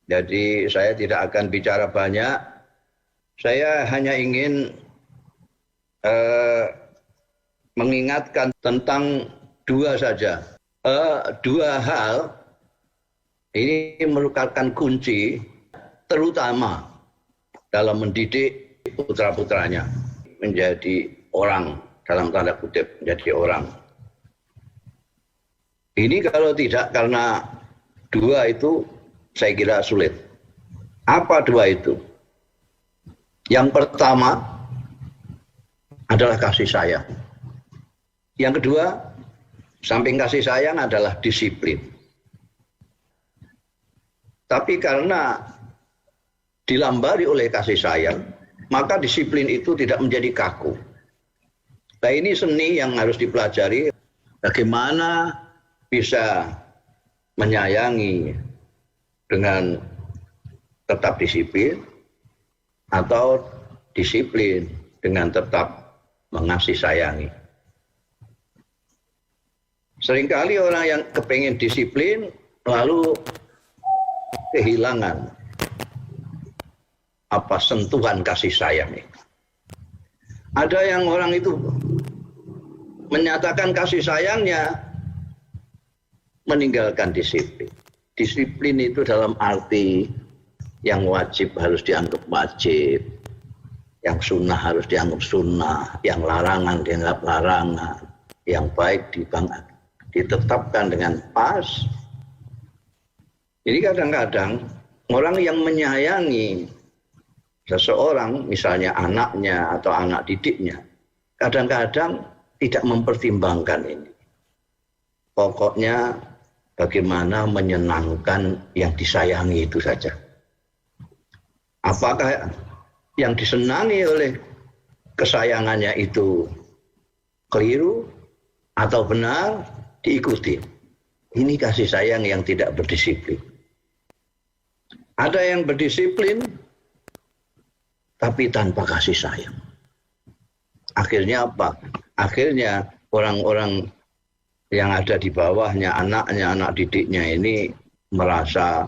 Jadi saya tidak akan bicara banyak. Saya hanya ingin mengingatkan tentang dua saja. Dua hal ini merupakan kunci terutama dalam mendidik putra-putranya menjadi orang, dalam tanda kutip menjadi orang. Ini kalau tidak karena dua itu saya kira sulit. Apa dua itu? Yang pertama adalah kasih sayang. Yang kedua, samping kasih sayang adalah disiplin. Tapi karena dilambari oleh kasih sayang, maka disiplin itu tidak menjadi kaku. Nah, ini seni yang harus dipelajari. Bagaimana bisa menyayangi dengan tetap disiplin atau disiplin dengan tetap mengasihi sayangi. Seringkali orang yang kepingin disiplin lalu kehilangan sentuhan kasih sayang itu. Ada yang orang itu menyatakan kasih sayangnya meninggalkan disiplin. Disiplin itu dalam arti yang wajib harus dianggap wajib, yang sunnah harus dianggap sunnah, yang larangan dianggap larangan, yang baik ditetapkan dengan pas. Jadi kadang-kadang orang yang menyayangi seseorang, misalnya anaknya atau anak didiknya, kadang-kadang tidak mempertimbangkan ini. Pokoknya bagaimana menyenangkan yang disayangi itu saja. Apakah yang disenangi oleh kesayangannya itu keliru atau benar, diikuti. Ini kasih sayang yang tidak berdisiplin. Ada yang berdisiplin tapi tanpa kasih sayang. Akhirnya apa? Akhirnya orang-orang yang ada di bawahnya, anaknya, anak didiknya ini merasa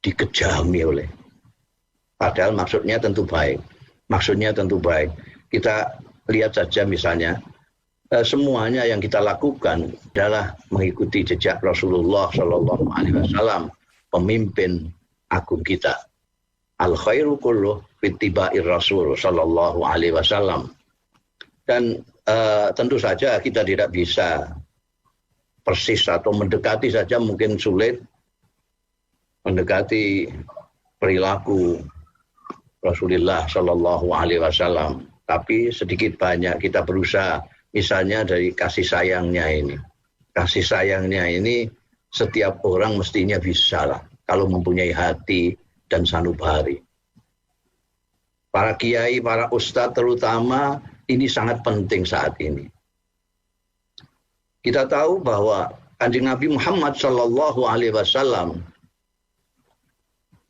dikejami oleh. Padahal maksudnya tentu baik. Maksudnya tentu baik. Kita lihat saja misalnya, semuanya yang kita lakukan adalah mengikuti jejak Rasulullah Shallallahu Alaihi Wasallam, pemimpin agung kita. Al khairu kulluh fittiba'ir Rasul Shallallahu Alaihi Wasallam. Dan tentu saja kita tidak bisa persis atau mendekati saja mungkin sulit mendekati perilaku Rasulullah Shallallahu Alaihi Wasallam. Tapi sedikit banyak kita berusaha, misalnya dari kasih sayangnya ini. Kasih sayangnya ini setiap orang mestinya bisa lah kalau mempunyai hati dan sanubari. Para kiai, para ustadz terutama ini sangat penting saat ini. Kita tahu bahwa Kanjeng Nabi Muhammad Shallallahu Alaihi Wasallam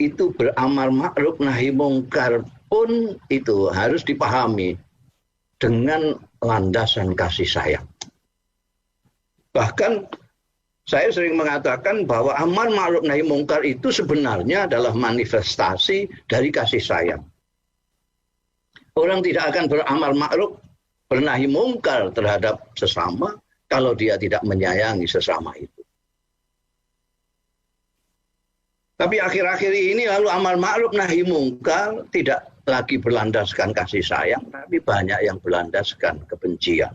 itu beramar ma'ruf nahi mungkar pun itu harus dipahami dengan landasan kasih sayang. Bahkan saya sering mengatakan bahwa amar ma'ruf nahi mungkar itu sebenarnya adalah manifestasi dari kasih sayang. Orang tidak akan beramal ma'ruf, bernahi mungkar terhadap sesama kalau dia tidak menyayangi sesama itu. Tapi akhir-akhir ini lalu amal ma'ruf nahi mungkar tidak lagi berlandaskan kasih sayang, tapi banyak yang berlandaskan kebencian.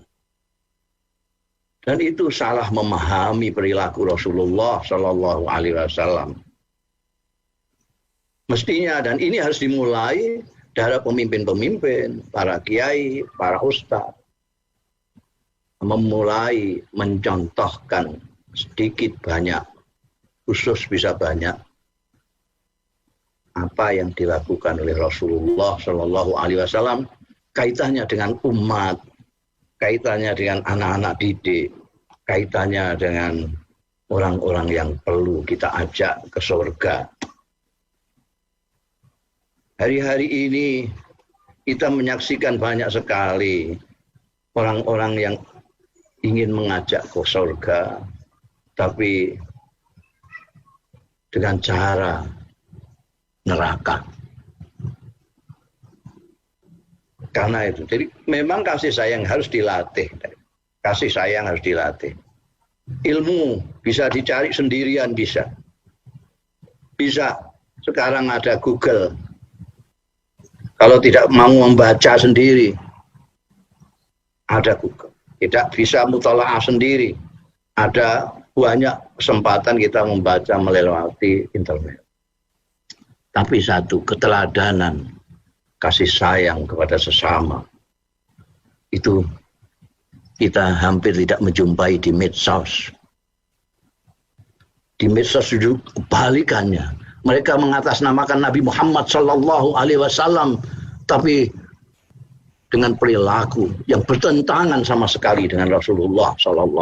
Dan itu salah memahami perilaku Rasulullah Shallallahu Alaihi Wasallam. Mestinya, dan ini harus dimulai dari pemimpin-pemimpin, para kiai, para ustadz, memulai mencontohkan sedikit banyak, khusus bisa banyak, apa yang dilakukan oleh Rasulullah Shallallahu Alaihi Wasallam, kaitannya dengan umat, kaitannya dengan anak-anak didik, kaitannya dengan orang-orang yang perlu kita ajak ke surga. Hari-hari ini kita menyaksikan banyak sekali orang-orang yang ingin mengajak ke surga, tapi dengan cara neraka. Karena itu, jadi memang kasih sayang harus dilatih. Kasih sayang harus dilatih. Ilmu bisa dicari sendirian, bisa. Bisa. Sekarang ada Google. Kalau tidak mau membaca sendiri, ada Google. Tidak bisa mutalaah sendiri, ada banyak kesempatan kita membaca melewati internet. Tapi satu, keteladanan, kasih sayang kepada sesama, itu kita hampir tidak menjumpai di medsos. Di medsos itu kebalikannya. Mereka mengatasnamakan Nabi Muhammad SAW, tapi dengan perilaku yang bertentangan sama sekali dengan Rasulullah SAW.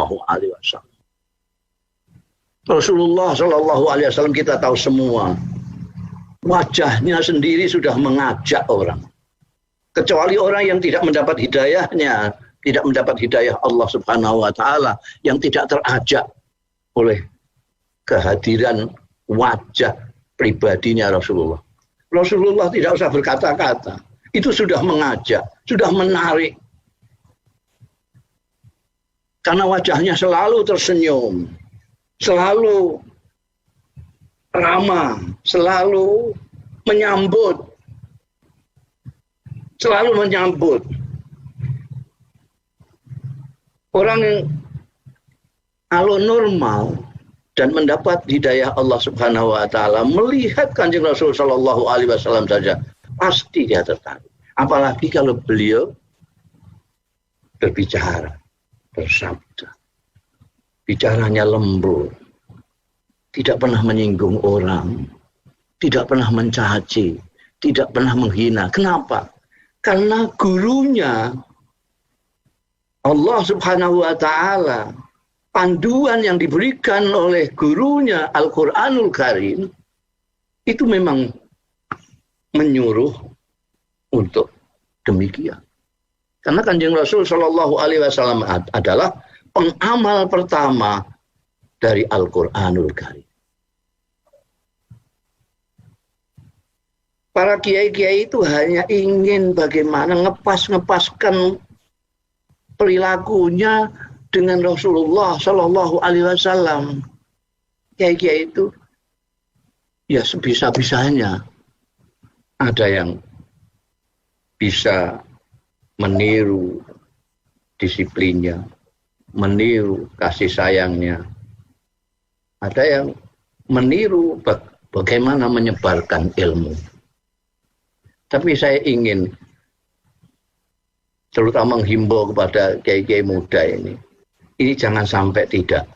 Rasulullah SAW kita tahu semua, wajahnya sendiri sudah mengajak orang. Kecuali orang yang tidak mendapat hidayahnya, tidak mendapat hidayah Allah Subhanahu wa Ta'ala, yang tidak terajak oleh kehadiran wajah pribadinya Rasulullah. Rasulullah tidak usah berkata-kata, itu sudah mengajak, sudah menarik. Karena wajahnya selalu tersenyum, selalu ramah, selalu menyambut. Selalu menyambut. Orang yang kalau normal dan mendapat hidayah Allah Subhanahu wa Ta'ala, melihat Kanjeng Rasul Shallallahu Alaihi Wasallam saja, pasti dia tertarik. Apalagi kalau beliau berbicara, bersabda, bicaranya lembut, tidak pernah menyinggung orang, tidak pernah mencaci, tidak pernah menghina. Kenapa? Karena gurunya Allah Subhanahu wa Ta'ala, panduan yang diberikan oleh gurunya Al-Quranul Karim, itu memang menyuruh untuk demikian. Karena Kanjeng Rasul Shallallahu Alaihi Wasallam adalah pengamal pertama dari Al-Quranul Karim. Para kiai-kiai itu hanya ingin bagaimana ngepaskan perilakunya dengan Rasulullah Shallallahu Alaihi Wasallam. Kiai-kiai itu ya sebisa-bisanya. Ada yang bisa meniru disiplinnya, meniru kasih sayangnya. Ada yang meniru bagaimana menyebarkan ilmu. Tapi saya ingin terutama menghimbau kepada kiai-kiai muda ini jangan sampai tidak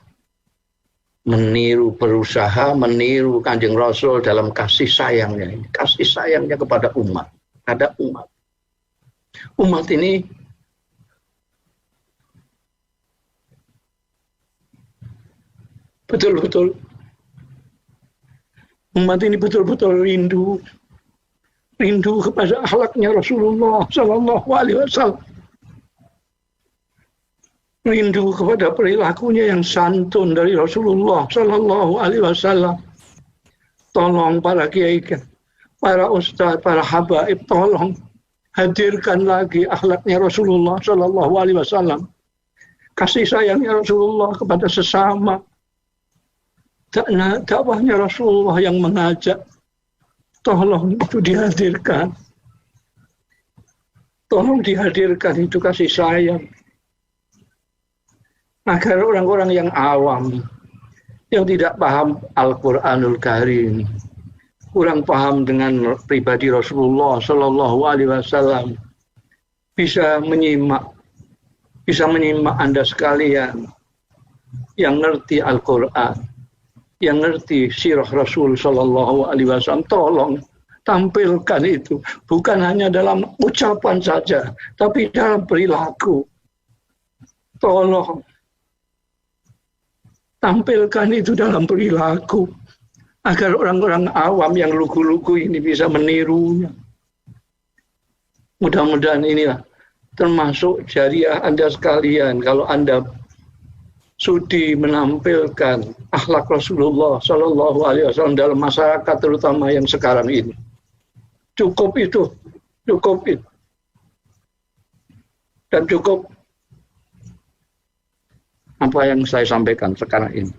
berusaha meniru Kanjeng Rasul dalam kasih sayangnya, kasih sayangnya kepada umat. Ada umat. Umat ini betul-betul rindu kepada akhlaknya Rasulullah Sallallahu Alaihi Wasallam, rindu kepada perilakunya yang santun dari Rasulullah Sallallahu Alaihi Wasallam. Tolong para kiai, para ustadz, para habaib, tolong hadirkan lagi akhlaknya Rasulullah Sallallahu Alaihi Wasallam, kasih sayangnya Rasulullah kepada sesama, dakwahnya Rasulullah yang mengajak. Tolong itu dihadirkan. Tolong dihadirkan itu kasih sayang. Agar orang-orang yang awam, yang tidak paham Al-Quranul Karim, kurang paham dengan pribadi Rasulullah Sallallahu Alaihi Wasallam, bisa menyimak Anda sekalian yang ngerti Al-Quran, yang ngerti sirah Rasul Sallallahu Alaihi Wasallam. Tolong tampilkan itu, bukan hanya dalam ucapan saja, tapi dalam perilaku. Tolong tampilkan itu dalam perilaku, agar orang-orang awam yang lugu-lugu ini bisa menirunya. Mudah-mudahan inilah termasuk jariah Anda sekalian, kalau Anda sudi menampilkan akhlak Rasulullah Shallallahu Alaihi Wasallam dalam masyarakat terutama yang sekarang ini. Cukup itu. Dan cukup apa yang saya sampaikan sekarang ini.